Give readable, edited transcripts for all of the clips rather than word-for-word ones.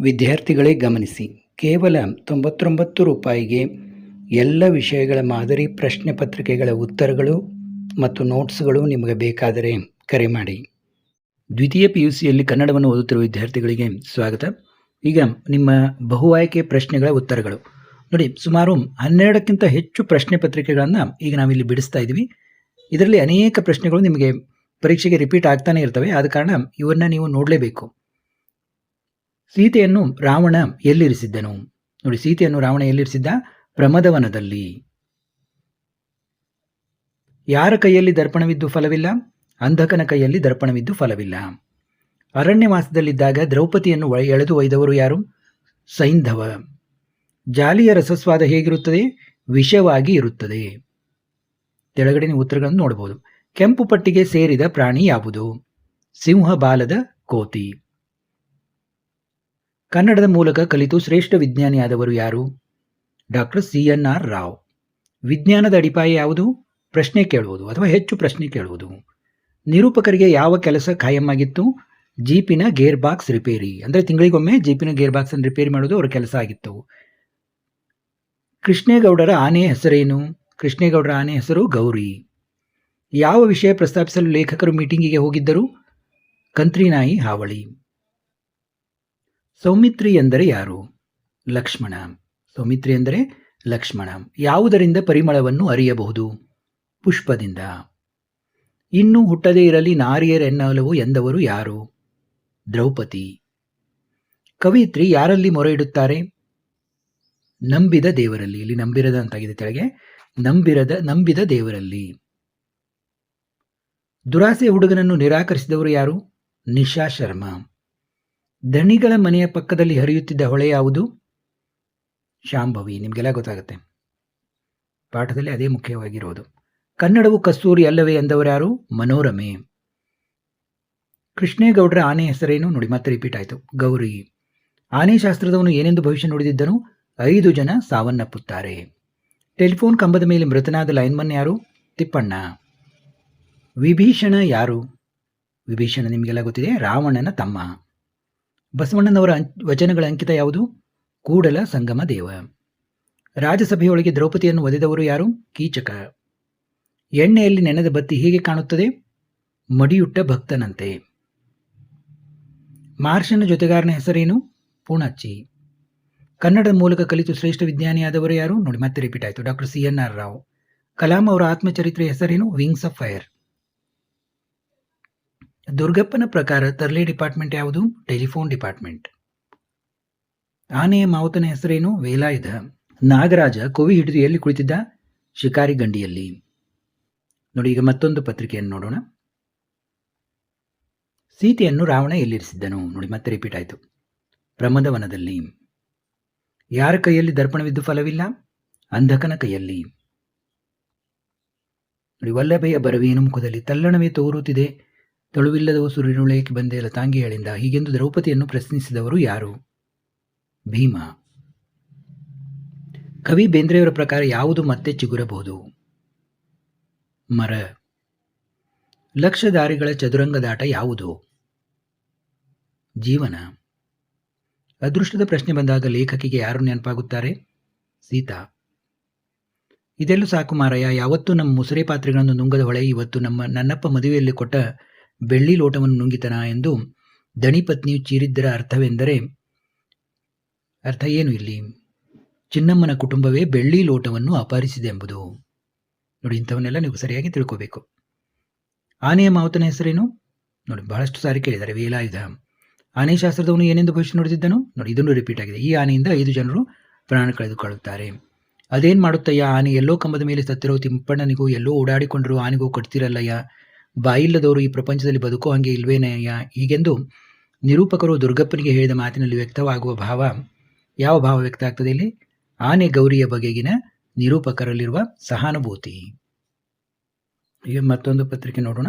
ವಿದ್ಯಾರ್ಥಿಗಳೇ ಗಮನಿಸಿ, ಕೇವಲ 99 ರೂಪಾಯಿಗೆ ಎಲ್ಲ ವಿಷಯಗಳ ಮಾದರಿ ಪ್ರಶ್ನೆ ಪತ್ರಿಕೆಗಳ ಉತ್ತರಗಳು ಮತ್ತು ನೋಟ್ಸ್ಗಳು ನಿಮಗೆ ಬೇಕಾದರೆ ಕರೆ ಮಾಡಿ. ದ್ವಿತೀಯ PUCಯಲ್ಲಿ ಕನ್ನಡವನ್ನು ಓದುತ್ತಿರುವ ವಿದ್ಯಾರ್ಥಿಗಳಿಗೆ ಸ್ವಾಗತ. ಈಗ ನಿಮ್ಮ ಬಹು ಆಯ್ಕೆ ಪ್ರಶ್ನೆಗಳ ಉತ್ತರಗಳು ನೋಡಿ. ಸುಮಾರು 12ಕ್ಕಿಂತ ಹೆಚ್ಚು ಪ್ರಶ್ನೆ ಪತ್ರಿಕೆಗಳನ್ನು ಈಗ ನಾವಿಲ್ಲಿ ಬಿಡಿಸ್ತಾ ಇದ್ದೀವಿ. ಇದರಲ್ಲಿ ಅನೇಕ ಪ್ರಶ್ನೆಗಳು ನಿಮಗೆ ಪರೀಕ್ಷೆಗೆ ರಿಪೀಟ್ ಆಗ್ತಾನೆ ಇರ್ತವೆ. ಆದ ಕಾರಣ ಇವನ್ನ ನೀವು ನೋಡಲೇಬೇಕು. ಸೀತೆಯನ್ನು ರಾವಣ ಎಲ್ಲಿರಿಸಿದ್ದನು? ನೋಡಿ, ಸೀತೆಯನ್ನು ರಾವಣ ಎಲ್ಲಿರಿಸಿದ್ದ? ಪ್ರಮದವನದಲ್ಲಿ. ಯಾರ ಕೈಯಲ್ಲಿ ದರ್ಪಣವಿದ್ದು ಫಲವಿಲ್ಲ? ಅಂಧಕನ ಕೈಯಲ್ಲಿ ದರ್ಪಣವಿದ್ದು ಫಲವಿಲ್ಲ. ಅರಣ್ಯವಾಸದಲ್ಲಿದ್ದಾಗ ದ್ರೌಪದಿಯನ್ನು ಎಳೆದು ಒಯ್ದವರು ಯಾರು? ಸೈಂಧವ. ಜಾಲಿಯ ರಸಸ್ವಾದ ಹೇಗಿರುತ್ತದೆ? ವಿಷವಾಗಿ ಇರುತ್ತದೆ. ಕೆಳಗಡೆ ನೀವು ಉತ್ತರಗಳನ್ನು ನೋಡಬಹುದು. ಕೆಂಪು ಪಟ್ಟಿಗೆ ಸೇರಿದ ಪ್ರಾಣಿ ಯಾವುದು? ಸಿಂಹ ಬಾಲದ ಕೋತಿ. ಕನ್ನಡದ ಮೂಲಕ ಕಲಿತು ಶ್ರೇಷ್ಠ ವಿಜ್ಞಾನಿಯಾದವರು ಯಾರು? Doctor CNR Rao. ವಿಜ್ಞಾನದ ಅಡಿಪಾಯ ಯಾವುದು? ಪ್ರಶ್ನೆ ಕೇಳುವುದು ಅಥವಾ ಹೆಚ್ಚು ಪ್ರಶ್ನೆ ಕೇಳುವುದು. ನಿರೂಪಕರಿಗೆ ಯಾವ ಕೆಲಸ ಖಾಯಮಾಗಿತ್ತು? ಜೀಪಿನ ಗೇರ್ ಬಾಕ್ಸ್ ರಿಪೇರಿ. ಅಂದರೆ ತಿಂಗಳಿಗೊಮ್ಮೆ ಜೀಪಿನ ಗೇರ್ ಬಾಕ್ಸ್ ಅನ್ನು ರಿಪೇರಿ ಮಾಡೋದು ಅವರ ಕೆಲಸ ಆಗಿತ್ತು. ಕೃಷ್ಣೇಗೌಡರ ಆನೆ ಹೆಸರೇನು? ಕೃಷ್ಣೇಗೌಡರ ಆನೆ ಹೆಸರು ಗೌರಿ. ಯಾವ ವಿಷಯ ಪ್ರಸ್ತಾಪಿಸಲು ಲೇಖಕರು ಮೀಟಿಂಗಿಗೆ ಹೋಗಿದ್ದರು? ಕಂತ್ರಿನಾಯಿ ಹಾವಳಿ. ಸೌಮಿತ್ರಿ ಎಂದರೆ ಯಾರು? ಲಕ್ಷ್ಮಣ. ಸೌಮಿತ್ರಿ ಎಂದರೆ ಲಕ್ಷ್ಮಣ. ಯಾವುದರಿಂದ ಪರಿಮಳವನ್ನು ಅರಿಯಬಹುದು? ಪುಷ್ಪದಿಂದ. ಇನ್ನೂ ಹುಟ್ಟದೇ ಇರಲಿ ನಾರಿಯರೆನ್ನಲವು ಎಂದವರು ಯಾರು? ದ್ರೌಪದಿ. ಕವಿಯಿತ್ರಿ ಯಾರಲ್ಲಿ ಮೊರೆ ಇಡುತ್ತಾರೆ? ನಂಬಿದ ದೇವರಲ್ಲಿ. ಇಲ್ಲಿ ನಂಬಿರದ ಅಂತಾಗಿದೆ ಕೆಳಗೆ. ನಂಬಿದ ದೇವರಲ್ಲಿ. ದುರಾಸೆ ಹುಡುಗನನ್ನು ನಿರಾಕರಿಸಿದವರು ಯಾರು? ನಿಶಾ ಶರ್ಮಾ. ದಣಿಗಳ ಮನೆಯ ಪಕ್ಕದಲ್ಲಿ ಹರಿಯುತ್ತಿದ್ದ ಹೊಳೆ ಯಾವುದು? ಶಾಂಭವಿ. ನಿಮಗೆಲ್ಲ ಗೊತ್ತಾಗುತ್ತೆ, ಪಾಠದಲ್ಲಿ ಅದೇ ಮುಖ್ಯವಾಗಿರೋದು. ಕನ್ನಡವು ಕಸ್ತೂರಿ ಅಲ್ಲವೇ ಎಂದವರು ಯಾರು? ಮನೋರಮೆ. ಕೃಷ್ಣೇಗೌಡರ ಆನೆ ಹೆಸರೇನು? ನೋಡಿ, ಮತ್ತೆ ರಿಪೀಟ್ ಆಯಿತು. ಗೌರಿ. ಆನೆ ಶಾಸ್ತ್ರದವನು ಏನೆಂದು ಭವಿಷ್ಯ ನುಡಿದಿದ್ದನು? 5 ಜನ ಸಾವನ್ನಪ್ಪುತ್ತಾರೆ. ಟೆಲಿಫೋನ್ ಕಂಬದ ಮೇಲೆ ಮೃತನಾದ ಲೈನ್ಮನ್ ಯಾರು? ತಿಪ್ಪಣ್ಣ. ವಿಭೀಷಣ ಯಾರು? ವಿಭೀಷಣ ನಿಮಗೆಲ್ಲ ಗೊತ್ತಿದೆ, ರಾವಣನ ತಮ್ಮ. ಬಸವಣ್ಣನವರ ವಚನಗಳ ಅಂಕಿತ ಯಾವುದು? ಕೂಡಲ ಸಂಗಮ ದೇವ. ರಾಜಸಭೆಯೊಳಗೆ ದ್ರೌಪದಿಯನ್ನು ಒದೆದವರು ಯಾರು? ಕೀಚಕ. ಎಣ್ಣೆಯಲ್ಲಿ ನೆನೆದ ಬತ್ತಿ ಹೇಗೆ ಕಾಣುತ್ತದೆ? ಮಡಿಯುಟ್ಟ ಭಕ್ತನಂತೆ. ಮಾರ್ಷನ ಜೊತೆಗಾರನ ಹೆಸರೇನು? ಪೂಣಚ್ಚಿ. ಕನ್ನಡದ ಮೂಲಕ ಕಲಿತು ಶ್ರೇಷ್ಠ ವಿಜ್ಞಾನಿಯಾದವರು ಯಾರು? ನೋಡಿ, ಮತ್ತೆ ರಿಪೀಟ್ ಆಯಿತು. Doctor CNR Rao. ಕಲಾಂ ಅವರ ಆತ್ಮಚರಿತ್ರೆ ಹೆಸರೇನು? Wings of fire. ದುರ್ಗಪ್ಪನ ಪ್ರಕಾರ ತರ್ಲೆ ಡಿಪಾರ್ಟ್ಮೆಂಟ್ ಯಾವುದು? Telephone department. ಆನೆಯ ಮಾವುತನ ಹೆಸರೇನು? ವೇಲಾಯುಧ. ನಾಗರಾಜ ಕೋವಿ ಹಿಡಿದು ಎಲ್ಲಿ ಕುಳಿತಿದ್ದ? ಶಿಕಾರಿ ಗಂಡಿಯಲ್ಲಿ. ನೋಡಿ, ಈಗ ಮತ್ತೊಂದು ಪತ್ರಿಕೆಯನ್ನು ನೋಡೋಣ. ಸೀತೆಯನ್ನು ರಾವಣ ಎಲ್ಲಿರಿಸಿದ್ದನು? ನೋಡಿ, ಮತ್ತೆ ರಿಪೀಟ್ ಆಯಿತು. ಪ್ರಮದವನದಲ್ಲಿ. ಯಾರ ಕೈಯಲ್ಲಿ ದರ್ಪಣವಿದ್ದು ಫಲವಿಲ್ಲ? ಅಂಧಕನ ಕೈಯಲ್ಲಿ. ನೋಡಿ, ವಲ್ಲಭೆಯ ಬರವೇನು ಮುಖದಲ್ಲಿ ತಲ್ಲಣವೇ ತೋರುತ್ತಿದೆ, ತಳುವಿಲ್ಲದವ ಸುರಿನುಳೇಕೆ ಬಂದೆ ಲತಾಂಗಿ ಹೇಳಿಂದ. ಹೀಗೆಂದು ದ್ರೌಪದಿಯನ್ನು ಪ್ರಶ್ನಿಸಿದವರು ಯಾರು? ಭೀಮ. ಕವಿ ಬೇಂದ್ರೆಯವರ ಪ್ರಕಾರ ಯಾವುದು ಮತ್ತೆ ಚಿಗುರಬಹುದು? ಮರ. ಲಕ್ಷದಾರಿಗಳ ಚದುರಂಗದಾಟ ಯಾವುದು? ಜೀವನ. ಅದೃಷ್ಟದ ಪ್ರಶ್ನೆ ಬಂದಾಗ ಲೇಖಕಿಗೆ ಯಾರು ನೆನಪಾಗುತ್ತಾರೆ? ಸೀತಾ. ಇದೆಲ್ಲೂ ಸಾಕು ಮಾರಯ್ಯ, ಯಾವತ್ತೂ ನಮ್ಮ ಮುಸುರೆ ಪಾತ್ರೆಗಳನ್ನು ನುಂಗದ ಹೊಳೆ ಇವತ್ತು ನನ್ನಪ್ಪ ಮದುವೆಯಲ್ಲಿ ಕೊಟ್ಟ ಬೆಳ್ಳಿ ಲೋಟವನ್ನು ನುಂಗಿತನ ಎಂದು ದಣಿಪತ್ನಿಯು ಚೀರಿದ್ದರ ಅರ್ಥವೆಂದರೆ, ಅರ್ಥ ಏನು ಇಲ್ಲಿ? ಚಿನ್ನಮ್ಮನ ಕುಟುಂಬವೇ ಬೆಳ್ಳಿ ಲೋಟವನ್ನು ಅಪಹರಿಸಿದೆ ಎಂಬುದು. ನೋಡಿ, ಇಂಥವನ್ನೆಲ್ಲ ನೀವು ಸರಿಯಾಗಿ ತಿಳ್ಕೋಬೇಕು. ಆನೆಯ ಮಾವುತನ ಹೆಸರೇನು? ನೋಡಿ, ಬಹಳಷ್ಟು ಸಾರಿ ಕೇಳಿದ್ದಾರೆ. ವೇಲಾಯುಧ. ಆನೆ ಶಾಸ್ತ್ರದವನು ಏನೆಂದು ಭವಿಷ್ಯ ನುಡಿದಿದ್ದನು? ನೋಡಿ, ಇದನ್ನು ರಿಪೀಟ್ ಆಗಿದೆ. ಈ ಆನೆಯಿಂದ 5 ಜನರು ಪ್ರಾಣ ಕಳೆದುಕೊಳ್ಳುತ್ತಾರೆ. ಅದೇನು ಮಾಡುತ್ತಯ್ಯ? ಆನೆ ಎಲ್ಲೋ ಕಂಬದ ಮೇಲೆ ಸತ್ತಿರೋ ತಿಮ್ಮಪ್ಪಣ್ಣನಿಗೂ ಎಲ್ಲೋ ಓಡಾಡಿಕೊಂಡಿರೋ ಆನೆಗೂ ಕಟ್ತಿರಲ್ಲಯ್ಯ. ಬಾಯಿಲ್ಲದವರು ಈ ಪ್ರಪಂಚದಲ್ಲಿ ಬದುಕೋ ಹಾಗೆ ಇಲ್ವೇನಯ್ಯ? ಹೀಗೆಂದು ನಿರೂಪಕರು ದುರ್ಗಪ್ಪನಿಗೆ ಹೇಳಿದ ಮಾತಿನಲ್ಲಿ ವ್ಯಕ್ತವಾಗುವ ಭಾವ ಯಾವ ಭಾವ ವ್ಯಕ್ತ ಆಗ್ತದೆ ಇಲ್ಲಿ? ಆನೆ ಗೌರಿಯ ಬಗೆಗಿನ ನಿರೂಪಕರಲ್ಲಿರುವ ಸಹಾನುಭೂತಿ. ಈಗ ಮತ್ತೊಂದು ಪತ್ರಿಕೆ ನೋಡೋಣ.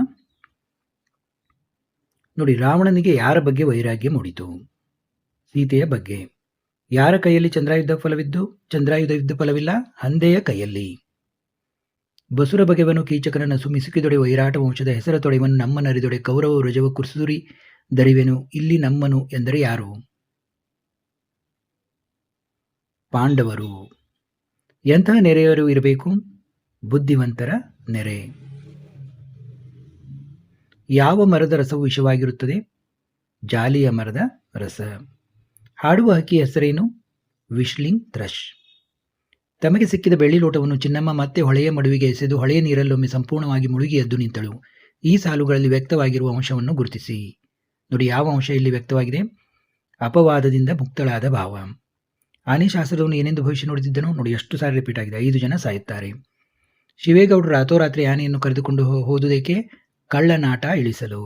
ನೋಡಿ, ರಾವಣನಿಗೆ ಯಾರ ಬಗ್ಗೆ ವೈರಾಗ್ಯ ಮೂಡಿತು? ಸೀತೆಯ ಬಗ್ಗೆ. ಯಾರ ಕೈಯಲ್ಲಿ ಚಂದ್ರಾಯುಧವಿದ್ದು ಫಲವಿಲ್ಲ? ಹಂದೆಯ ಕೈಯಲ್ಲಿ. ಬಸುರ ಬಗೆವನು ಕೀಚಕನನ್ನು ಸುಮಿಸುಕಿದೊಡೆ ವೈರಾಟ ವಂಶದ ಹೆಸರ ತೊಡೆವನು ನಮ್ಮನರಿದೊಡೆ ಕೌರವ ವ್ರಜವ ಕುರ್ಸುರಿ ದರಿವೆನು ಇಲ್ಲಿ ನಮ್ಮನು ಎಂದರೆ ಯಾರು? ಪಾಂಡವರು. ಎಂತಹ ನೆರೆಯವರು ಇರಬೇಕು? ಬುದ್ಧಿವಂತರ ನೆರೆ. ಯಾವ ಮರದ ರಸವು ವಿಷವಾಗಿರುತ್ತದೆ? ಜಾಲಿಯ ಮರದ ರಸ. ಹಾಡುವ ಹಕ್ಕಿಯ ಹೆಸರೇನು? ವಿಶ್ಲಿಂಗ್ ಥ್ರಶ್. ತಮಗೆ ಸಿಕ್ಕಿದ ಬೆಳ್ಳಿ ಲೋಟವನ್ನು ಚಿನ್ನಮ್ಮ ಮತ್ತೆ ಹೊಳೆಯ ಮಡುವಿಗೆ ಎಸೆದು ಹೊಳೆಯ ನೀರಲ್ಲೊಮ್ಮೆ ಸಂಪೂರ್ಣವಾಗಿ ಮುಳುಗಿ ಎದ್ದು ನಿಂತಳು. ಈ ಸಾಲುಗಳಲ್ಲಿ ವ್ಯಕ್ತವಾಗಿರುವ ಅಂಶವನ್ನು ಗುರುತಿಸಿ. ನೋಡಿ, ಯಾವ ಅಂಶ ಇಲ್ಲಿ ವ್ಯಕ್ತವಾಗಿದೆ? ಅಪವಾದದಿಂದ ಮುಕ್ತಳಾದ ಭಾವ. ಆನೆ ಶಾಸ್ತ್ರದವನು ಏನೆಂದು ಭವಿಷ್ಯ ನುಡಿದಿದ್ದನು? ನೋಡಿ, ಎಷ್ಟು ಸಾರಿ ರಿಪೀಟ್ ಆಗಿದೆ. 5 ಜನ ಸಾಯುತ್ತಾರೆ. ಶಿವೇಗೌಡರು ರಾತ್ರೋರಾತ್ರಿ ಆನೆಯನ್ನು ಕರೆದುಕೊಂಡು ಹೋದುದಕ್ಕೆ ಕಳ್ಳನಾಟ ಇಳಿಸಲು.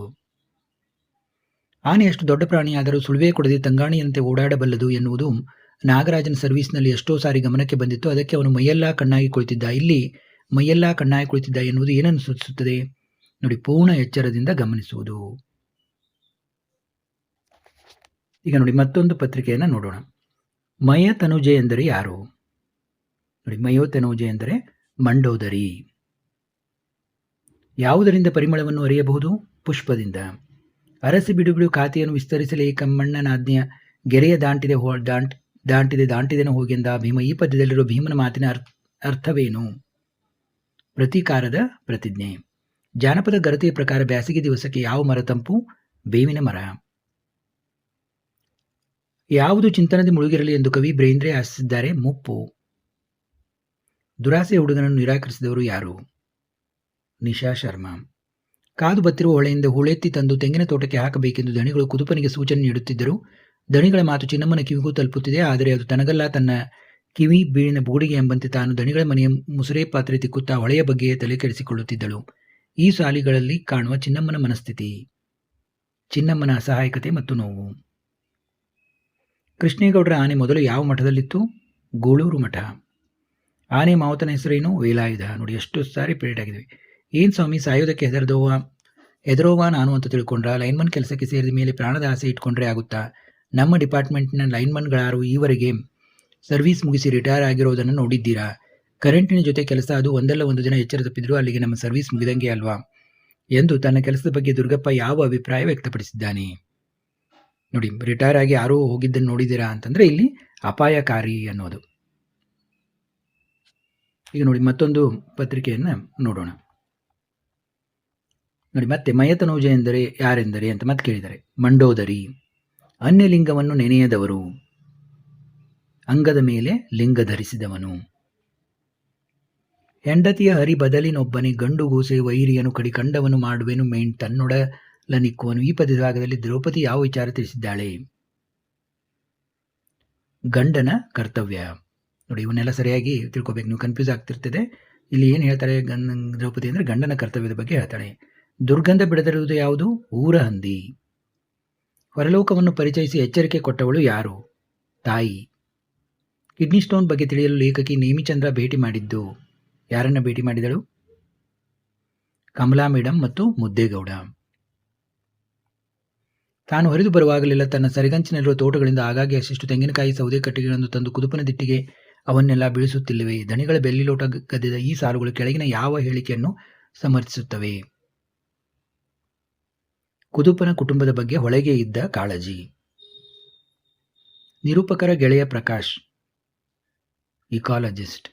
ಆನೆ ಎಷ್ಟು ದೊಡ್ಡ ಪ್ರಾಣಿಯಾದರೂ ಸುಳುವೆ ಕೊಡದೆ ತಂಗಾಣಿಯಂತೆ ಓಡಾಡಬಲ್ಲದು ಎನ್ನುವುದು ನಾಗರಾಜನ ಸರ್ವೀಸ್ನಲ್ಲಿ ಎಷ್ಟೋ ಸಾರಿ ಗಮನಕ್ಕೆ ಬಂದಿತ್ತು. ಅದಕ್ಕೆ ಅವನು ಮೈಯೆಲ್ಲ ಕಣ್ಣಾಗಿ ಕುಳಿತಿದ್ದ. ಇಲ್ಲಿ ಮೈಯೆಲ್ಲ ಕಣ್ಣಾಗಿ ಕುಳಿತಿದ್ದ ಎನ್ನುವುದು ಏನನ್ನು ಸೂಚಿಸುತ್ತದೆ? ನೋಡಿ, ಪೂರ್ಣ ಎಚ್ಚರದಿಂದ ಗಮನಿಸುವುದು. ಈಗ ನೋಡಿ, ಮತ್ತೊಂದು ಪತ್ರಿಕೆಯನ್ನು ನೋಡೋಣ. ಮಯ ತನುಜೆ ಎಂದರೆ ಯಾರು? ನೋಡಿ, ಮಯೋ ತನುಜೆ ಎಂದರೆ ಮಂಡೋದರಿ. ಯಾವುದರಿಂದ ಪರಿಮಳವನ್ನು ಅರಿಯಬಹುದು? ಪುಷ್ಪದಿಂದ. ಅರಸಿ ಬಿಡು ಖಾತೆಯನ್ನು ವಿಸ್ತರಿಸಲೇ ಕಮ್ಮಣ್ಣನಾಜ್ಞೆಯ ಗೆರೆಯ ದಾಂಟಿದೆನೋ ಹೋಗೆಂದ ಭೀಮ. ಈ ಪದ್ಯದಲ್ಲಿರುವ ಭೀಮನ ಮಾತಿನ ಅರ್ಥವೇನು? ಪ್ರತೀಕಾರದ ಪ್ರತಿಜ್ಞೆ. ಜಾನಪದ ಗರತೆಯ ಪ್ರಕಾರ ಬ್ಯಾಸಿಗೆ ದಿವಸಕ್ಕೆ ಯಾವ ಮರ ತಂಪು? ಬೇವಿನ ಮರ. ಯಾವುದು ಚಿಂತನದ ಮುಳುಗಿರಲಿ ಎಂದು ಕವಿ ಬೇಂದ್ರೆ ಆಶಿಸಿದ್ದಾರೆ? ಮುಪ್ಪು. ದುರಾಸೆ ಹುಡುಗನನ್ನು ನಿರಾಕರಿಸಿದವರು ಯಾರು? ನಿಶಾ ಶರ್ಮಾ. ಕಾದು ಬತ್ತಿರುವ ಹೊಳೆಯಿಂದ ಹೂಳೆತ್ತಿ ತಂದು ತೆಂಗಿನ ತೋಟಕ್ಕೆ ಹಾಕಬೇಕೆಂದು ದಣಿಗಳು ಕುದುಪನಿಗೆ ಸೂಚನೆ ನೀಡುತ್ತಿದ್ದರು. ದಣಿಗಳ ಮಾತು ಚಿನ್ನಮ್ಮನ ಕಿವಿಗೂ ತಲುಪುತ್ತಿದೆ. ಆದರೆ ಅದು ತನಗಲ್ಲ, ತನ್ನ ಕಿವಿ ಬೀಳಿನ ಬೂಡಿಗೆ ಎಂಬಂತೆ ತಾನು ದಣಿಗಳ ಮನೆಯ ಮುಸುರೆ ಪಾತ್ರೆ ತಿಕ್ಕುತ್ತಾ ಹೊಳೆಯ ಬಗ್ಗೆಯೇ ತಲೆ ಕೆಡಿಸಿಕೊಳ್ಳುತ್ತಿದ್ದಳು. ಈ ಸಾಲಿಗಳಲ್ಲಿ ಕಾಣುವ ಚಿನ್ನಮ್ಮನ ಮನಸ್ಥಿತಿ, ಚಿನ್ನಮ್ಮನ ಅಸಹಾಯಕತೆ ಮತ್ತು ನೋವು. ಕೃಷ್ಣೇಗೌಡರ ಆನೆ ಮೊದಲು ಯಾವ ಮಠದಲ್ಲಿತ್ತು? ಗೂಳೂರು ಮಠ. ಆನೆ ಮಾವತನ ಹೆಸರೇನು? ವೇಲಾಯುಧ. ನೋಡಿ, ಎಷ್ಟು ಸಾರಿ ಪೀರಿಯಡ್ ಆಗಿವೆ. ಏನು ಸ್ವಾಮಿ, ಸಾಯೋದಕ್ಕೆ ಹೆದರೋವಾ ನಾನು ಅಂತ ತಿಳ್ಕೊಂಡ್ರ? ಲೈನ್ಮನ್ ಕೆಲಸಕ್ಕೆ ಸೇರಿದ ಮೇಲೆ ಪ್ರಾಣದ ಆಸೆ ಇಟ್ಕೊಂಡ್ರೆ ಆಗುತ್ತಾ? ನಮ್ಮ ಡಿಪಾರ್ಟ್ಮೆಂಟ್ನ ಲೈನ್ಮನ್ಗಳಾರು ಈವರೆಗೆ ಸರ್ವೀಸ್ ಮುಗಿಸಿ ರಿಟೈರ್ ಆಗಿರೋದನ್ನು ನೋಡಿದ್ದೀರಾ? ಕರೆಂಟಿನ ಜೊತೆ ಕೆಲಸ, ಅದು ಒಂದಲ್ಲ ಒಂದು ದಿನ ಎಚ್ಚರ ತಪ್ಪಿದ್ರು ಅಲ್ಲಿಗೆ ನಮ್ಮ ಸರ್ವೀಸ್ ಮುಗಿದಂಗೆ ಅಲ್ವಾ ಎಂದು ತನ್ನ ಕೆಲಸದ ಬಗ್ಗೆ ದುರ್ಗಪ್ಪ ಯಾವ ಅಭಿಪ್ರಾಯ ವ್ಯಕ್ತಪಡಿಸಿದ್ದಾನೆ? ನೋಡಿ, ರಿಟೈರ್ ಆಗಿ ಯಾರೂ ಹೋಗಿದ್ದನ್ನು ನೋಡಿದ್ದೀರಾ ಅಂತಂದರೆ ಇಲ್ಲಿ ಅಪಾಯಕಾರಿ ಅನ್ನೋದು. ಈಗ ನೋಡಿ, ಮತ್ತೊಂದು ಪತ್ರಿಕೆಯನ್ನು ನೋಡೋಣ. ನೋಡಿ, ಮತ್ತೆ ಮಯತನೋಜ ಎಂದರೆ ಯಾರೆಂದರೆ ಅಂತ ಮತ್ತೆ ಕೇಳಿದ್ದಾರೆ. ಮಂಡೋದರಿ. ಅನ್ಯಲಿಂಗವನ್ನು ನೆನೆಯದವರು, ಅಂಗದ ಮೇಲೆ ಲಿಂಗ ಧರಿಸಿದವನು. ಹೆಂಡತಿಯ ಹರಿ ಬದಲಿನೊಬ್ಬನೇ ಗಂಡು ಗೂಸೆ ವೈರಿಯನು ಕಡಿ ಕಂಡವನು ಮಾಡುವೆನು ಮೇಣ್ ತನ್ನೊಡಲ ನಿಕ್ಕುವನು. ಈ ಪದ್ಯದ ಭಾಗದಲ್ಲಿ ದ್ರೌಪದಿ ಯಾವ ವಿಚಾರ ತಿಳಿಸಿದ್ದಾಳೆ? ಗಂಡನ ಕರ್ತವ್ಯ. ನೋಡಿ, ಇವನ್ನೆಲ್ಲ ಸರಿಯಾಗಿ ತಿಳ್ಕೊಬೇಕು, ನೀವು ಕನ್ಫ್ಯೂಸ್ ಆಗ್ತಿರ್ತದೆ. ಇಲ್ಲಿ ಏನು ಹೇಳ್ತಾರೆ ದ್ರೌಪದಿ ಅಂದರೆ ಗಂಡನ ಕರ್ತವ್ಯದ ಬಗ್ಗೆ ಹೇಳ್ತಾಳೆ. ದುರ್ಗಂಧ ಬಿಡದಿರುವುದು ಯಾವುದು? ಊರ ಹಂದಿ. ಹೊರಲೋಕವನ್ನು ಪರಿಚಯಿಸಿ ಎಚ್ಚರಿಕೆ ಕೊಟ್ಟವಳು ಯಾರು? ತಾಯಿ. ಕಿಡ್ನಿ ಸ್ಟೋನ್ ಬಗ್ಗೆ ತಿಳಿಯಲು ಲೇಖಕಿ ನೇಮಿಚಂದ್ರ ಭೇಟಿ ಮಾಡಿದ್ದು ಯಾರನ್ನ ಭೇಟಿ ಮಾಡಿದಳು? ಕಮಲಾ ಮೇಡಮ್ ಮತ್ತು ಮುದ್ದೇಗೌಡ. ತಾನು ಹರಿದು ಬರುವಾಗಲೆಲ್ಲ ತನ್ನ ಸರಿಗಂಚಿನಲ್ಲಿರುವ ತೋಟಗಳಿಂದ ಆಗಾಗ್ಗೆ ಅಷ್ಟಿಷ್ಟು ತೆಂಗಿನಕಾಯಿ, ಸೌದೆ ಕಟ್ಟಿಗೆಗಳನ್ನು ತಂದು ಕುದುಪನ ದಿಟ್ಟಿಗೆ ಅವನ್ನೆಲ್ಲ ಬೀಳಿಸುತ್ತಿಲ್ಲವೇ? ದಣಿಗಳ ಬೆಳ್ಳಿಲೋಟ ಗದ್ದೆದ ಈ ಸಾಲುಗಳು ಕೆಳಗಿನ ಯಾವ ಹೇಳಿಕೆಯನ್ನು ಸಮರ್ಥಿಸುತ್ತವೆ? ಕುದುಪನ ಕುಟುಂಬದ ಬಗ್ಗೆ ಹೊಳೆಗೆ ಇದ್ದ ಕಾಳಜಿ. ನಿರೂಪಕರ ಗೆಳೆಯ ಪ್ರಕಾಶ್, ಇಕಾಲಜಿಸ್ಟ್.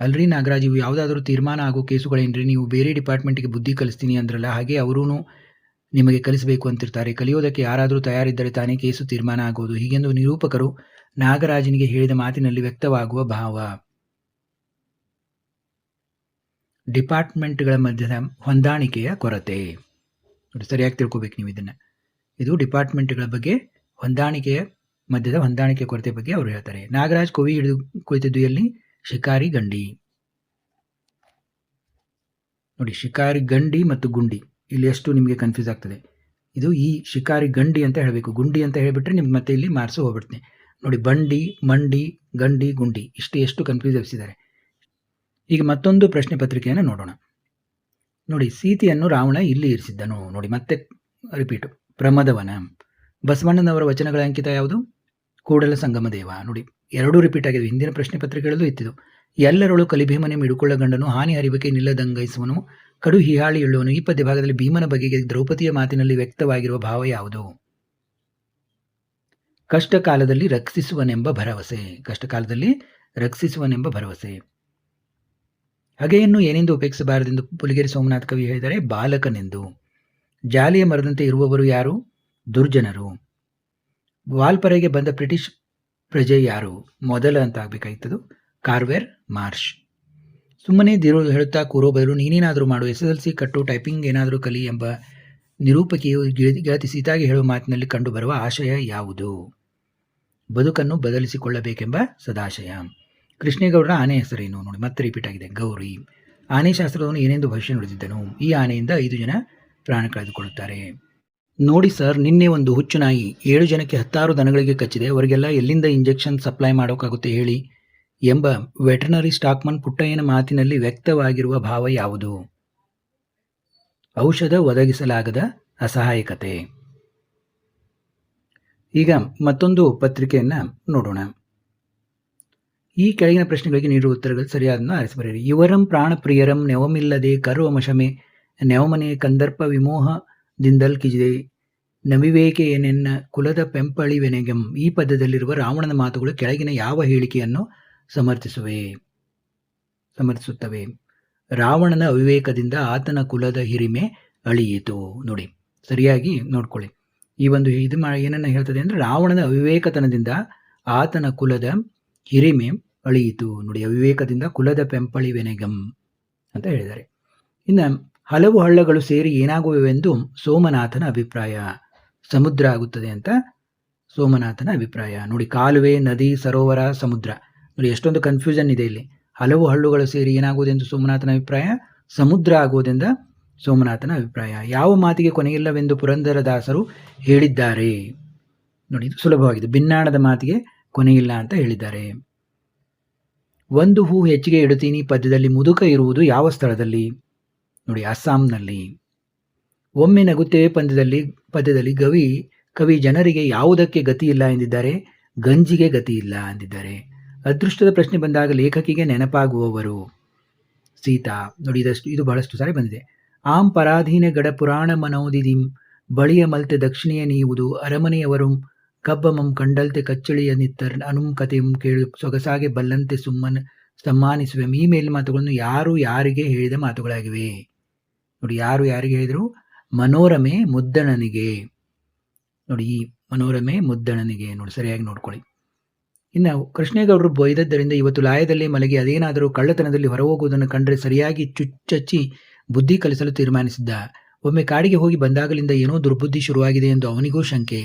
ಅಲ್ರಿ ನಾಗರಾಜ್, ಇವು ಯಾವುದಾದ್ರೂ ತೀರ್ಮಾನ ಆಗೋ ಕೇಸುಗಳೇನ್ರಿ? ನೀವು ಬೇರೆ ಡಿಪಾರ್ಟ್ಮೆಂಟ್ಗೆ ಬುದ್ಧಿ ಕಲಿಸ್ತೀನಿ ಅಂದ್ರಲ್ಲ, ಹಾಗೆ ಅವರೂ ನಿಮಗೆ ಕಲಿಸಬೇಕು ಅಂತಿರ್ತಾರೆ. ಕಲಿಯೋದಕ್ಕೆ ಯಾರಾದರೂ ತಯಾರಿದ್ದರೆ ತಾನೇ ಕೇಸು ತೀರ್ಮಾನ ಆಗೋದು. ಹೀಗೆಂದು ನಿರೂಪಕರು ನಾಗರಾಜನಿಗೆ ಹೇಳಿದ ಮಾತಿನಲ್ಲಿ ವ್ಯಕ್ತವಾಗುವ ಭಾವ. ಡಿಪಾರ್ಟ್ಮೆಂಟ್ಗಳ ಮಧ್ಯದ ಹೊಂದಾಣಿಕೆಯ ಕೊರತೆ. ಸರಿಯಾಗಿ ತಿಳ್ಕೊಬೇಕು ನೀವು ಇದನ್ನು. ಇದು ಡಿಪಾರ್ಟ್ಮೆಂಟ್ಗಳ ಬಗ್ಗೆ ಹೊಂದಾಣಿಕೆಯ ಮಧ್ಯದ ಹೊಂದಾಣಿಕೆ ಕೊರತೆ ಬಗ್ಗೆ ಅವರು ಹೇಳ್ತಾರೆ. ನಾಗರಾಜ್ ಕೋವಿ ಹಿಡಿದು ಕುಳಿತಿದ್ದು ಎಲ್ಲಿ? ಶಿಕಾರಿ ಗಂಡಿ. ನೋಡಿ, ಶಿಕಾರಿ ಗಂಡಿ ಮತ್ತು ಗುಂಡಿ, ಇಲ್ಲಿ ಎಷ್ಟು ನಿಮಗೆ ಕನ್ಫ್ಯೂಸ್ ಆಗ್ತದೆ. ಇದು ಈ ಶಿಕಾರಿ ಗಂಡಿ ಅಂತ ಹೇಳಬೇಕು, ಗುಂಡಿ ಅಂತ ಹೇಳಿಬಿಟ್ರೆ ನಿಮ್ಗೆ ಮತ್ತೆ ಇಲ್ಲಿ ಮಾರ್ಕ್ಸು ಹೋಗ್ಬಿಡ್ತೀನಿ. ನೋಡಿ, ಬಂಡಿ, ಮಂಡಿ, ಗಂಡಿ, ಗುಂಡಿ, ಎಷ್ಟು ಕನ್ಫ್ಯೂಸ್ ಎಬ್ಸಿದ್ದಾರೆ. ಈಗ ಮತ್ತೊಂದು ಪ್ರಶ್ನೆ ಪತ್ರಿಕೆಯನ್ನು ನೋಡೋಣ. ನೋಡಿ, ಸೀತೆಯನ್ನು ರಾವಣ ಇಲ್ಲಿ ಇರಿಸಿದ್ದನು. ನೋಡಿ, ಮತ್ತೆ ರಿಪೀಟು. ಪ್ರಮದವನ. ಬಸವಣ್ಣನವರ ವಚನಗಳ ಅಂಕಿತ ಯಾವುದು? ಕೂಡಲ ಸಂಗಮ ದೇವ. ನೋಡಿ, ಎರಡೂ ರಿಪೀಟ್ ಆಗಿದೆ. ಹಿಂದಿನ ಪ್ರಶ್ನೆ ಪತ್ರಿಕೆಗಳಲ್ಲೂ ಇತ್ತಿದ್ದು. ಎಲ್ಲರೊಳು ಕಲಿಭೀಮನೆ ಮಿಡುಕೊಳ್ಳ ಗಂಡನು, ಹಾನಿ ಹರಿಬಕ್ಕೆ ನಿಲ್ಲದಂಗೈಸುವನು, ಕಡು ಹಿಯಾಳಿ ಎಳ್ಳುವನು. ಈ ಪದ್ಯ ಭಾಗದಲ್ಲಿ ಭೀಮನ ಬಗೆಗೆ ದ್ರೌಪದಿಯ ಮಾತಿನಲ್ಲಿ ವ್ಯಕ್ತವಾಗಿರುವ ಭಾವ ಯಾವುದು? ಕಷ್ಟಕಾಲದಲ್ಲಿ ರಕ್ಷಿಸುವನೆಂಬ ಭರವಸೆ. ಕಷ್ಟಕಾಲದಲ್ಲಿ ರಕ್ಷಿಸುವನೆಂಬ ಭರವಸೆ. ಹಗೆಯನ್ನು ಏನೆಂದು ಉಪೇಕ್ಷಿಸಬಾರದೆಂದು ಪುಲಿಗೆರೆ ಸೋಮನಾಥ ಕವಿ ಹೇಳಿದರೆ ಬಾಲಕನೆಂದು. ಜಾಲಿಯ ಮರದಂತೆ ಇರುವವರು ಯಾರು? ದುರ್ಜನರು. ವಾಲ್ಪರೆಗೆ ಬಂದ ಬ್ರಿಟಿಷ್ ಪ್ರಜೆ ಯಾರು? ಮೊದಲ ಅಂತ ಆಗಬೇಕಾಗಿತ್ತದು ಕಾರ್ವೆರ್ ಮಾರ್ಷ್. ಸುಮ್ಮನೆ ಹೇಳುತ್ತಾ ಕೂರೋ ಬದಲು ನೀನೇನಾದರೂ ಮಾಡು, SSLC ಕಟ್ಟು, ಟೈಪಿಂಗ್ ಏನಾದರೂ ಕಲಿ ಎಂಬ ನಿರೂಪಕಿಯು ಗೆಳತಿ ಸೀತಾಗೆ ಹೇಳುವ ಮಾತಿನಲ್ಲಿ ಕಂಡುಬರುವ ಆಶಯ ಯಾವುದು? ಬದುಕನ್ನು ಬದಲಿಸಿಕೊಳ್ಳಬೇಕೆಂಬ ಸದಾಶಯ. ಕೃಷ್ಣೇಗೌಡರ ಆನೆ ಹೆಸರೇನು? ನೋಡಿ ಮತ್ತೆ ರಿಪೀಟ್ ಆಗಿದೆ, ಗೌರಿ. ಆನೆ ಶಾಸ್ತ್ರದವನು ಏನೆಂದು ಭವಿಷ್ಯ ನುಡಿದಿದ್ದನು? ಈ ಆನೆಯಿಂದ 5 ಜನ ಪ್ರಾಣ ಕಳೆದುಕೊಳ್ಳುತ್ತಾರೆ. ನೋಡಿ ಸರ್, ನಿನ್ನೆ ಒಂದು ಹುಚ್ಚು ನಾಯಿ 7 ಜನಕ್ಕೆ 16 ದನಗಳಿಗೆ ಕಚ್ಚಿದೆ, ಅವರಿಗೆಲ್ಲ ಎಲ್ಲಿಂದ ಇಂಜೆಕ್ಷನ್ ಸಪ್ಲೈ ಮಾಡೋಕ್ಕಾಗುತ್ತೆ ಹೇಳಿ ಎಂಬ ವೆಟರ್ನರಿ ಸ್ಟಾಕ್ಮನ್ ಪುಟ್ಟಯ್ಯನ ಮಾತಿನಲ್ಲಿ ವ್ಯಕ್ತವಾಗಿರುವ ಭಾವ ಯಾವುದು? ಔಷಧ ಒದಗಿಸಲಾಗದ ಅಸಹಾಯಕತೆ. ಈಗ ಮತ್ತೊಂದು ಪತ್ರಿಕೆಯನ್ನು ನೋಡೋಣ. ಈ ಕೆಳಗಿನ ಪ್ರಶ್ನೆಗಳಿಗೆ ನೀಡುವ ಉತ್ತರಗಳು ಸರಿಯಾದನ್ನು ಆರಿಸಿ ಬರೆಯಿರಿ. ಇವರಂ ಪ್ರಾಣಪ್ರಿಯರಂ ನೆವಮಿಲ್ಲದೆ ಕರ್ವಮಶಮೆ ನೆವಮನೆ ಕಂದರ್ಪ ವಿಮೋಹದಿಂದಲ್ ಕಿಜಿದೆ ನವಿವೇಕೆಯನೆನ್ನ ಕುಲದ ಪೆಂಪಳಿವೆನೆಗಂ. ಈ ಪದ್ಯದಲ್ಲಿರುವ ರಾವಣನ ಮಾತುಗಳು ಕೆಳಗಿನ ಯಾವ ಹೇಳಿಕೆಯನ್ನು ಸಮರ್ಥಿಸುತ್ತವೆ? ರಾವಣನ ಅವಿವೇಕದಿಂದ ಆತನ ಕುಲದ ಹಿರಿಮೆ ಅಳಿಯಿತು. ನೋಡಿ ಸರಿಯಾಗಿ ನೋಡ್ಕೊಳ್ಳಿ. ಈ ಒಂದು ಇದು ಏನನ್ನ ಹೇಳ್ತದೆ ಅಂದರೆ ರಾವಣನ ಅವಿವೇಕತನದಿಂದ ಆತನ ಕುಲದ ಹಿರಿಮೆ ಅಳಿಯಿತು. ನೋಡಿ, ಅವಿವೇಕದಿಂದ ಕುಲದ ಪೆಂಪಳಿವೆನೆಗಂ ಅಂತ ಹೇಳಿದ್ದಾರೆ. ಇನ್ನು ಹಲವು ಹಳ್ಳಗಳು ಸೇರಿ ಏನಾಗುವೆವೆಂದು ಸೋಮನಾಥನ ಅಭಿಪ್ರಾಯ. ಸಮುದ್ರ ಆಗುತ್ತದೆ ಅಂತ ಸೋಮನಾಥನ ಅಭಿಪ್ರಾಯ. ನೋಡಿ, ಕಾಲುವೆ, ನದಿ, ಸರೋವರ, ಸಮುದ್ರ. ನೋಡಿ ಎಷ್ಟೊಂದು ಕನ್ಫ್ಯೂಷನ್ ಇದೆ ಇಲ್ಲಿ. ಹಲವು ಹಳ್ಳುಗಳು ಸೇರಿ ಏನಾಗುವುದೆಂದು ಸೋಮನಾಥನ ಅಭಿಪ್ರಾಯ? ಸಮುದ್ರ ಆಗುವುದೆಂದ ಸೋಮನಾಥನ ಅಭಿಪ್ರಾಯ. ಯಾವ ಮಾತಿಗೆ ಕೊನೆಯಿಲ್ಲವೆಂದು ಪುರಂದರದಾಸರು ಹೇಳಿದ್ದಾರೆ? ನೋಡಿ, ಇದು ಸುಲಭವಾಗಿದೆ. ಭಿನ್ನಾಣದ ಮಾತಿಗೆ ಕೊನೆಯಿಲ್ಲ ಅಂತ ಹೇಳಿದ್ದಾರೆ. ಒಂದು ಹೂ ಹೆಚ್ಚಿಗೆ ಇಡುತ್ತೀನಿ ಪದ್ಯದಲ್ಲಿ ಮುದುಕ ಇರುವುದು ಯಾವ ಸ್ಥಳದಲ್ಲಿ? ನೋಡಿ, ಅಸ್ಸಾಂನಲ್ಲಿ. ಒಮ್ಮೆ ನಗುತ್ತೇವೆ ಪದ್ಯದಲ್ಲಿ ಕವಿ ಜನರಿಗೆ ಯಾವುದಕ್ಕೆ ಗತಿ ಇಲ್ಲ ಎಂದಿದ್ದಾರೆ? ಗಂಜಿಗೆ ಗತಿ ಇಲ್ಲ ಎಂದಿದ್ದಾರೆ. ಅದೃಷ್ಟದ ಪ್ರಶ್ನೆ ಬಂದಾಗ ಲೇಖಕಿಗೆ ನೆನಪಾಗುವವರು ಸೀತಾ. ನೋಡಿ, ಇದು ಬಹಳಷ್ಟು ಸಾರಿ ಬಂದಿದೆ. ಆಂ ಪರಾಧೀನ ಗಡ ಪುರಾಣ ಮನೋದಿದಿಂ ಬಳಿಯ ಮಲ್ತೆ ದಕ್ಷಿಣೆಯ ನೀವುದು ಅರಮನೆಯವರು ಕಬ್ಬಮಂ ಕಂಡಲ್ತೆ ಕಚ್ಚಳಿಯ ನಿತ್ತರ್ ಅನುಂ ಕಥೆಯಂ ಕೇಳು ಸೊಗಸಾಗೆ ಬಲ್ಲಂತೆ ಸಮ್ಮಾನಿಸುವೆಂ. ಈ ಮೇಲಿನ ಮಾತುಗಳನ್ನು ಯಾರು ಯಾರಿಗೆ ಹೇಳಿದ ಮಾತುಗಳಾಗಿವೆ? ನೋಡಿ, ಯಾರು ಯಾರಿಗೆ ಹೇಳಿದರು? ಮನೋರಮೆ ಮುದ್ದಣನಿಗೆ. ನೋಡಿ, ಈ ಮನೋರಮೆ ಮುದ್ದಣನಿಗೆ. ನೋಡಿ, ಸರಿಯಾಗಿ ನೋಡ್ಕೊಳ್ಳಿ. ಇನ್ನು ಕೃಷ್ಣೇಗೌಡರು ಬೈದದ್ದರಿಂದ ಇವತ್ತು ಲಾಯದಲ್ಲಿ ಮಲಗಿ ಅದೇನಾದರೂ ಕಳ್ಳತನದಲ್ಲಿ ಹೊರಹೋಗುವುದನ್ನು ಕಂಡರೆ ಸರಿಯಾಗಿ ಚುಚ್ಚಿ ಬುದ್ಧಿ ಕಲಿಸಲು ತೀರ್ಮಾನಿಸಿದ್ದ. ಒಮ್ಮೆ ಕಾಡಿಗೆ ಹೋಗಿ ಬಂದಾಗಲಿಂದ ಏನೋ ದುರ್ಬುದ್ಧಿ ಶುರುವಾಗಿದೆ ಎಂದು ಅವನಿಗೂ ಶಂಕೆ.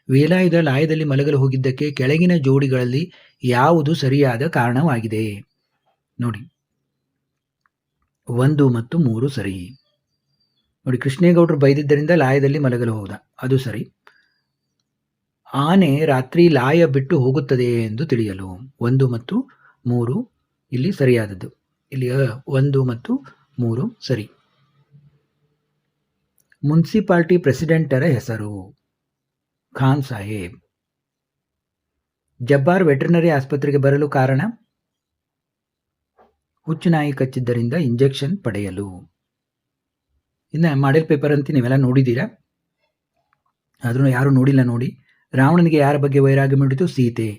ವೇಲಾಯುಧ ಲಾಯದಲ್ಲಿ ಮಲಗಲು ಹೋಗಿದ್ದಕ್ಕೆ ಕೆಳಗಿನ ಜೋಡಿಗಳಲ್ಲಿ ಯಾವುದು ಸರಿಯಾದ ಕಾರಣವಾಗಿದೆ? ನೋಡಿ, 1 ಮತ್ತು 3 ಸರಿ. ನೋಡಿ, ಕೃಷ್ಣೇಗೌಡರು ಬೈದಿದ್ದರಿಂದ ಲಾಯದಲ್ಲಿ ಮಲಗಲು ಹೋದ, ಅದು ಸರಿ. ಆನೆ ರಾತ್ರಿ ಲಾಯ ಬಿಟ್ಟು ಹೋಗುತ್ತದೆ ಎಂದು ತಿಳಿಯಲು 1 ಮತ್ತು 3 ಇಲ್ಲಿ ಸರಿಯಾದದ್ದು. ಇಲ್ಲಿ 1 ಮತ್ತು 3 ಸರಿ. ಮುನ್ಸಿಪಾಲಿಟಿ ಪ್ರೆಸಿಡೆಂಟರ ಹೆಸರು? ಖಾನ್ ಸಾಹೇಬ್. ಜಬ್ಬಾರ್ ವೆಟರ್ನರಿ ಆಸ್ಪತ್ರೆಗೆ ಬರಲು ಕಾರಣ? ಹುಚ್ಚು ನಾಯಿ ಕಚ್ಚಿದ್ದರಿಂದ ಇಂಜೆಕ್ಷನ್ ಪಡೆಯಲು. ಇನ್ನು ಮಾಡೆಲ್ ಪೇಪರ್ ಅಂತ ನೀವೆಲ್ಲ ನೋಡಿದ್ದೀರಾ, ಆದ್ರೂ ಯಾರು ನೋಡಿಲ್ಲ ನೋಡಿ. ರಾವಣನಿಗೆ ಯಾರ ಬಗ್ಗೆ ವೈರಾಗ್ಯ ಮೂಡಿತು? ಸೀತೆ.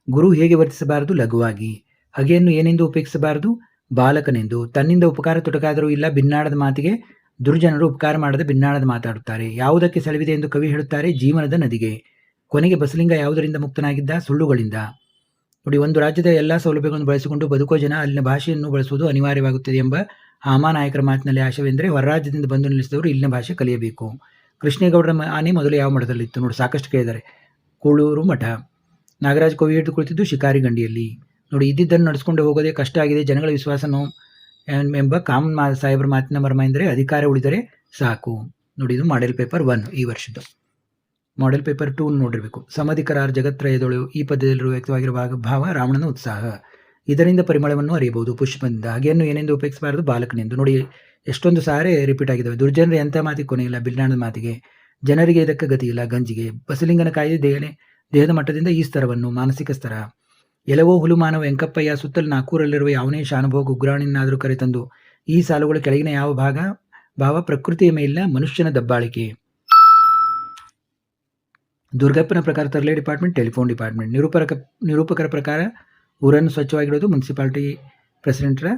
ಗುರು ಹೇಗೆ ವರ್ತಿಸಬಾರದು? ಲಘುವಾಗಿ. ಹಗೆಯನ್ನು ಏನೆಂದು ಉಪೇಕ್ಷಿಸಬಾರದು? ಬಾಲಕನೆಂದು. ತನ್ನಿಂದ ಉಪಕಾರ ತೊಡಕಾದರೂ ಇಲ್ಲ ಭಿನ್ನಾಣದ ಮಾತಿಗೆ. ದುರ್ಜನರು ಉಪಕಾರ ಮಾಡದೆ ಭಿನ್ನಾಣದ ಮಾತಾಡುತ್ತಾರೆ. ಯಾವುದಕ್ಕೆ ಸೆಳವಿದೆ ಎಂದು ಕವಿ ಹೇಳುತ್ತಾರೆ? ಜೀವನದ ನದಿಗೆ. ಕೊನೆಗೆ ಬಸಲಿಂಗ ಯಾವುದರಿಂದ ಮುಕ್ತನಾಗಿದ್ದ? ಸುಳ್ಳುಗಳಿಂದ. ನೋಡಿ, ಒಂದು ರಾಜ್ಯದ ಎಲ್ಲ ಸೌಲಭ್ಯಗಳನ್ನು ಬಳಸಿಕೊಂಡು ಬದುಕೋ ಜನ ಅಲ್ಲಿನ ಭಾಷೆಯನ್ನು ಬಳಸುವುದು ಅನಿವಾರ್ಯವಾಗುತ್ತದೆ ಎಂಬ ಹಾಮಾನಾಯಕರ ಮಾತಿನಲ್ಲಿ ಆಶಯವೆಂದರೆ ಹೊರ ರಾಜ್ಯದಿಂದ ಬಂದು ನಿಲ್ಲಿಸಿದವರು ಇಲ್ಲಿನ ಭಾಷೆ ಕಲಿಯಬೇಕು. ಕೃಷ್ಣೇಗೌಡರ ಆನೆ ಮೊದಲು ಯಾವ ಮಠದಲ್ಲಿತ್ತು? ನೋಡಿ, ಸಾಕಷ್ಟು ಕೇಳಿದ್ದಾರೆ. ಕೂಳೂರು ಮಠ. ನಾಗರಾಜ್ ಕೋವಿ ಹಿಡಿದು ಕುಳಿತಿದ್ದು ಶಿಕಾರಿ ಗಂಡಿಯಲ್ಲಿ. ನೋಡಿ, ಇದ್ದಿದ್ದನ್ನು ನಡೆಸ್ಕೊಂಡು ಹೋಗೋದೇ ಕಷ್ಟ ಆಗಿದೆ, ಜನಗಳ ವಿಶ್ವಾಸನೋ ಎಂಬ ಕಾಮನ್ ಸಾಹೇಬರ ಮಾತಿನ ಮರ್ಮ ಎಂದರೆ ಅಧಿಕಾರ ಉಳಿದರೆ ಸಾಕು. ನೋಡಿ, ಇದು ಮಾಡೆಲ್ ಪೇಪರ್ 1 ಈ ವರ್ಷದ್ದು. Model paper 2 ನೋಡಿರಬೇಕು. ಸಮಧಿಕರಾರ್ ಜಗತ್ರಯದೊಳು. ಈ ಪದ್ಯದಲ್ಲಿರುವ ವ್ಯಕ್ತವಾಗಿರುವ ಭಾವ ರಾವಣನ ಉತ್ಸಾಹ. ಇದರಿಂದ ಪರಿಮಳವನ್ನು ಅರಿಯಬಹುದು ಪುಷ್ಪದಿಂದ. ಹಾಗೆಯನ್ನು ಏನೆಂದು ಉಪೇಕ್ಷಿಸಬಾರದು? ಬಾಲಕನೆಂದು. ನೋಡಿ, ಎಷ್ಟೊಂದು ಸಾರಿ ರಿಪೀಟ್ ಆಗಿದ್ದಾವೆ. ದುರ್ಜನರ ಎಂಥ ಮಾತಿಗೆ ಕೊನೆಯಿಲ್ಲ, ಬಿಲ್ನಾಣದ ಮಾತಿಗೆ. ಜನರಿಗೆ ಇದಕ್ಕೆ ಗತಿಯಿಲ್ಲ, ಗಂಜಿಗೆ. ಬಸಲಿಂಗನ ಕಾಯ್ದೆ ದೇಹದ ಮಟ್ಟದಿಂದ ಈ ಸ್ತರವನ್ನು, ಮಾನಸಿಕ ಸ್ತರ. ಎಲವೋ ಹುಲುಮಾನವ ವೆಂಕಪ್ಪಯ್ಯ ಸುತ್ತಲೂ ನಾಕೂರಲ್ಲಿರುವ ಯಾವನೇ ಶಾನುಭೋಗ ಉಗ್ರಾಣಿನಾದರೂ ಕರೆತಂದು. ಈ ಸಾಲುಗಳು ಕೆಳಗಿನ ಯಾವ ಭಾವ? ಪ್ರಕೃತಿಯ ಮೇಲಿನ ಮನುಷ್ಯನ ದಬ್ಬಾಳಿಕೆ. ದುರ್ಗಪ್ಪನ ಪ್ರಕಾರ ತರಲೆ ಡಿಪಾರ್ಟ್ಮೆಂಟ್, ಟೆಲಿಫೋನ್ ಡಿಪಾರ್ಟ್ಮೆಂಟ್. ನಿರೂಪಕರ ಪ್ರಕಾರ ಊರನ್ನು ಸ್ವಚ್ಛವಾಗಿಡೋದು ಮುನ್ಸಿಪಾಲಿಟಿ ಪ್ರೆಸಿಡೆಂಟರ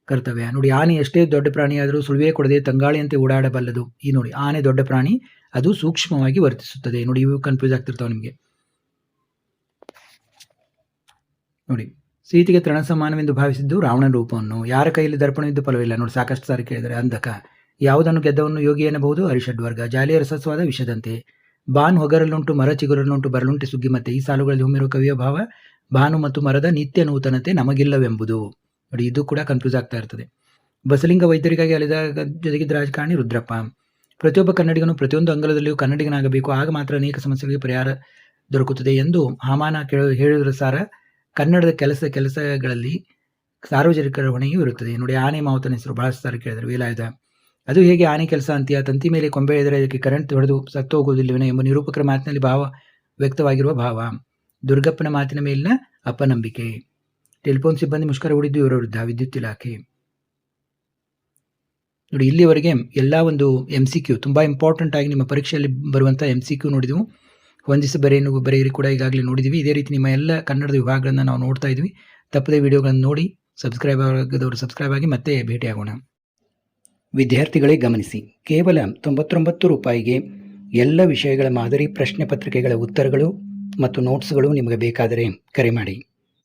ಕರ್ತವ್ಯ. ನೋಡಿ, ಆನೆ ಎಷ್ಟೇ ದೊಡ್ಡ ಪ್ರಾಣಿಯಾದರೂ ಸುಳಿವೆ ಕೊಡದೆ ತಂಗಾಳಿಯಂತೆ ಓಡಾಡಬಲ್ಲದು. ಈ ನೋಡಿ, ಆನೆ ದೊಡ್ಡ ಪ್ರಾಣಿ, ಅದು ಸೂಕ್ಷ್ಮವಾಗಿ ವರ್ತಿಸುತ್ತದೆ. ನೋಡಿ, ಇವು ಕನ್ಫ್ಯೂಸ್ ಆಗ್ತಿರ್ತಾವೆ ನಿಮಗೆ. ನೋಡಿ, ಸೀತೆಗೆ ತೃಣ ಸಮಾನವೆಂದು ಭಾವಿಸಿದ್ದು ರಾವಣನ ರೂಪವನ್ನು. ಯಾರ ಕೈಯಲ್ಲಿ ದರ್ಪಣವಿದ್ದು ಫಲವಿಲ್ಲ. ನೋಡಿ, ಸಾಕಷ್ಟು ಸಾರಿ ಕೇಳಿದರೆ. ಅಂಧಕ. ಯಾವುದನ್ನು ಗೆದ್ದವನು ಯೋಗಿ ಎನ್ನಬಹುದು? ಅರಿಷಡ್ವರ್ಗ. ಜಾಲಿಯ ರಸಸ್ವಾದ ವಿಷದಂತೆ. ಬಾನು ಹೊಗರಲ್ಲುಂಟು, ಮರ ಚಿಗುರಲ್ಲುಂಟು, ಬರಲುಂಟೆ ಸುಗ್ಗಿಮತ್ತೆ. ಈ ಸಾಲುಗಳಲ್ಲಿ ಹೊಮ್ಮಿರುವ ಕವಿಯ ಭಾವ ಬಾನು ಮತ್ತು ಮರದ ನಿತ್ಯ ನೂತನತೆ ನಮಗಿಲ್ಲವೆಂಬುದು. ನೋಡಿ, ಇದು ಕೂಡ ಕನ್ಫ್ಯೂಸ್ ಆಗ್ತಾ ಇರ್ತದೆ. ಬಸಲಿಂಗ ವೈದ್ಯರಿಗಾಗಿ ಅಲೆದ ಜೊತೆಗಿದ್ದ ರಾಜಕಾರಣಿ ರುದ್ರಪ್ಪ. ಪ್ರತಿಯೊಬ್ಬ ಕನ್ನಡಿಗನು ಪ್ರತಿಯೊಂದು ಅಂಗಳದಲ್ಲಿಯೂ ಕನ್ನಡಿಗನಾಗಬೇಕು, ಆಗ ಮಾತ್ರ ಅನೇಕ ಸಮಸ್ಯೆಗಳಿಗೆ ಪರಿಹಾರ ದೊರಕುತ್ತದೆ ಎಂದು ಹಾಮಾನ ಹೇಳಿದ ಸಾರ. ಕನ್ನಡದ ಕೆಲಸಗಳಲ್ಲಿ ಸಾರ್ವಜನಿಕರ ಹೊಣೆಯೂ ಇರುತ್ತದೆ. ನೋಡಿ, ಆನೆ ಮಾವುತನ ಹೆಸರು ಬಹಳಷ್ಟು ಸಾರಿ ಕೇಳಿದರು. ವೇಲಾಯುಧ. ಅದು ಹೇಗೆ ಆನೆ ಕೆಲಸ ಅಂತೀಯ? ತಂತಿ ಮೇಲೆ ಕೊಂಬೆ ಎಳೆದರೆ ಅದಕ್ಕೆ ಕರೆಂಟ್ ಹೊಡೆದು ಸತ್ತು ಹೋಗುವುದಿಲ್ಲವೇನೋ ಎಂಬ ನಿರೂಪಕರ ಮಾತಿನಲ್ಲಿ ವ್ಯಕ್ತವಾಗಿರುವ ಭಾವ. ದುರ್ಗಪ್ಪನ ಮಾತಿನ ಮೇಲಿನ ಅಪನಂಬಿಕೆ. ಟೆಲಿಫೋನ್ ಸಿಬ್ಬಂದಿ ಮುಷ್ಕರ ಹೂಡಿದ್ದು ಇವರ ವಿರುದ್ಧ. ವಿದ್ಯುತ್ ಇಲಾಖೆ. ನೋಡಿ, ಇಲ್ಲಿವರೆಗೆ ಎಲ್ಲ ಒಂದು MCQ ತುಂಬ ಇಂಪಾರ್ಟೆಂಟ್ ಆಗಿ ನಿಮ್ಮ ಪರೀಕ್ಷೆಯಲ್ಲಿ ಬರುವಂಥ MCQ ನೋಡಿದೆವು. ಹೊಂದಿಸಿ ಬರೆಯಿರಿ ಕೂಡ ಈಗಾಗಲೇ ನೋಡಿದ್ದೀವಿ. ಇದೇ ರೀತಿ ನಿಮ್ಮ ಎಲ್ಲ ಕನ್ನಡದ ವಿಭಾಗಗಳನ್ನು ನಾವು ನೋಡ್ತಾ ಇದ್ವಿ. ತಪ್ಪದೇ ವಿಡಿಯೋಗಳನ್ನು ನೋಡಿ ಸಬ್ಸ್ಕ್ರೈಬ್ ಆಗದವರು ಸಬ್ಸ್ಕ್ರೈಬ್ ಆಗಿ ಮತ್ತೆ ಭೇಟಿಯಾಗೋಣ. ವಿದ್ಯಾರ್ಥಿಗಳೇ ಗಮನಿಸಿ, ಕೇವಲ 99 ರೂಪಾಯಿಗೆ ಎಲ್ಲ ವಿಷಯಗಳ ಮಾದರಿ ಪ್ರಶ್ನೆ ಪತ್ರಿಕೆಗಳ ಉತ್ತರಗಳು ಮತ್ತು ನೋಟ್ಸ್ಗಳು ನಿಮಗೆ ಬೇಕಾದರೆ ಕರೆ ಮಾಡಿ.